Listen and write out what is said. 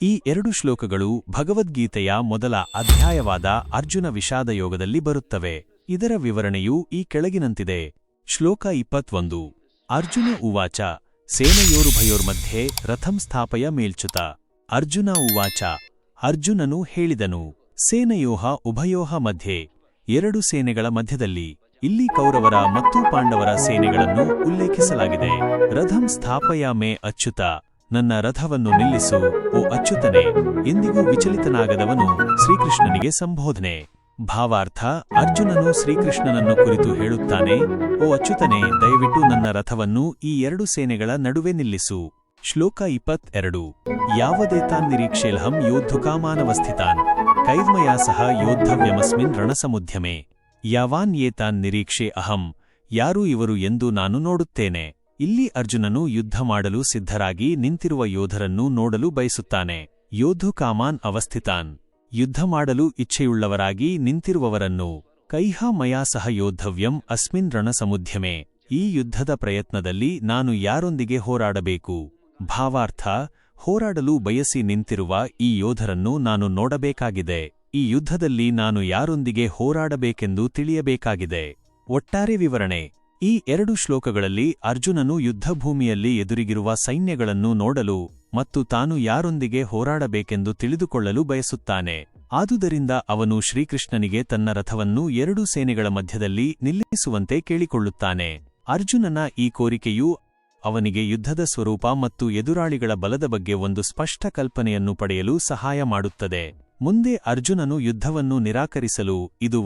ಈ 2 ಶ್ಲೋಕಗಳು ಭಗವದ್ಗೀತೆಯ ಮೊದಲ ಅಧ್ಯಾಯವಾದ ಅರ್ಜುನ ವಿಷಾದಯೋಗದಲ್ಲಿ ಬರುತ್ತವೆ. ಇದರ ವಿವರಣೆಯು ಈ ಕೆಳಗಿನಂತಿದೆ. ಶ್ಲೋಕ 21. ಅರ್ಜುನ ಉವಾಚ ಸೇನಯೋರುಭಯೋರ್ಮಧ್ಯೆ ರಥಂ ಸ್ಥಾಪಯ ಮೇಲ್ಚ್ಯುತ. ಅರ್ಜುನ ಉವಾಚ ಅರ್ಜುನನು ಹೇಳಿದನು, ಸೇನಯೋಹ ಉಭಯೋಹ ಮಧ್ಯೆ, 2 ಸೇನೆಗಳ ಮಧ್ಯದಲ್ಲಿ. ಇಲ್ಲಿ ಕೌರವರ ಮತ್ತು ಪಾಂಡವರ ಸೇನೆಗಳನ್ನು ಉಲ್ಲೇಖಿಸಲಾಗಿದೆ. ರಥಂ ಸ್ಥಾಪಯ ಮೇ ಅಚ್ಯುತ, ನನ್ನ ರಥವನ್ನು ನಿಲ್ಲಿಸು ಓ ಅಚ್ಯುತನೇ. ಎಂದಿಗೂ ವಿಚಲಿತನಾಗದವನು ಶ್ರೀಕೃಷ್ಣನಿಗೆ ಸಂಬೋಧನೆ. ಭಾವಾರ್ಥ: ಅರ್ಜುನನು ಶ್ರೀಕೃಷ್ಣನನ್ನು ಕುರಿತು ಹೇಳುತ್ತಾನೆ, ಓ ಅಚ್ಯುತನೇ, ದಯವಿಟ್ಟು ನನ್ನ ರಥವನ್ನು ಈ 2 ಸೇನೆಗಳ ನಡುವೆ ನಿಲ್ಲಿಸು. ಶ್ಲೋಕ 22. ಯಾವದೇತಾನ್ ನಿರೀಕ್ಷೇಲ್ಹಂ ಯೋದ್ಧುಕಾಮಾನವಸ್ಥಿತಾನ್ ಕೈರ್ಮಯಾ ಸಹ ಯೋದ್ಧವ್ಯಮಸ್ಮಿನ್ ರಣಸಮುದ್ಯಮೆ. ಯಾವಾನ್ ಏತಾನ್ ನಿರೀಕ್ಷೆ ಅಹಂ, ಯಾರು ಇವರು ಎಂದು ನಾನು ನೋಡುತ್ತೇನೆ. ಇಲ್ಲಿ ಅರ್ಜುನನು ಯುದ್ಧ ಮಾಡಲು ಸಿದ್ಧರಾಗಿ ನಿಂತಿರುವ ಯೋಧರನ್ನು ನೋಡಲು ಬಯಸುತ್ತಾನೆ. ಯೋದ್ಧುಕಾಮಾನ್ ಅವಸ್ಥಿತಾನ್, ಯುದ್ಧ ಮಾಡಲು ಇಚ್ಛೆಯುಳ್ಳವರಾಗಿ ನಿಂತಿರುವವರನ್ನು. ಕೈಹ ಮಯಾ ಸಹ ಯೋದ್ಧವ್ಯಂ ಅಸ್ಮಿನ್ ರಣಸಮುದ್ಯಮೆ, ಈ ಯುದ್ಧದ ಪ್ರಯತ್ನದಲ್ಲಿ ನಾನು ಯಾರೊಂದಿಗೆ ಹೋರಾಡಬೇಕು. ಭಾವಾರ್ಥ: ಹೋರಾಡಲು ಬಯಸಿ ನಿಂತಿರುವ ಈ ಯೋಧರನ್ನು ನಾನು ನೋಡಬೇಕಾಗಿದೆ. ಈ ಯುದ್ಧದಲ್ಲಿ ನಾನು ಯಾರೊಂದಿಗೆ ಹೋರಾಡಬೇಕೆಂದು ತಿಳಿಯಬೇಕಾಗಿದೆ. ಒಟ್ಟಾರೆ ವಿವರಣೆ: ಈ 2 ಶ್ಲೋಕಗಳಲ್ಲಿ ಅರ್ಜುನನು ಯುದ್ಧಭೂಮಿಯಲ್ಲಿ ಎದುರಿಗಿರುವ ಸೈನ್ಯಗಳನ್ನು ನೋಡಲು ಮತ್ತು ತಾನು ಯಾರೊಂದಿಗೆ ಹೋರಾಡಬೇಕೆಂದು ತಿಳಿದುಕೊಳ್ಳಲು ಬಯಸುತ್ತಾನೆ. ಆದುದರಿಂದ ಅವನು ಶ್ರೀಕೃಷ್ಣನಿಗೆ ತನ್ನ ರಥವನ್ನು 2 ಸೇನೆಗಳ ಮಧ್ಯದಲ್ಲಿ ನಿಲ್ಲಿಸುವಂತೆ ಕೇಳಿಕೊಳ್ಳುತ್ತಾನೆ. ಅರ್ಜುನನ ಈ ಕೋರಿಕೆಯು ಅವನಿಗೆ ಯುದ್ಧದ ಸ್ವರೂಪ ಮತ್ತು ಎದುರಾಳಿಗಳ ಬಲದ ಬಗ್ಗೆ ಒಂದು ಸ್ಪಷ್ಟ ಕಲ್ಪನೆಯನ್ನು ಪಡೆಯಲು ಸಹಾಯ ಮಾಡುತ್ತದೆ. ಮುಂದೆ ಅರ್ಜುನನು ಯುದ್ಧವನ್ನು ನಿರಾಕರಿಸಲು ಇದು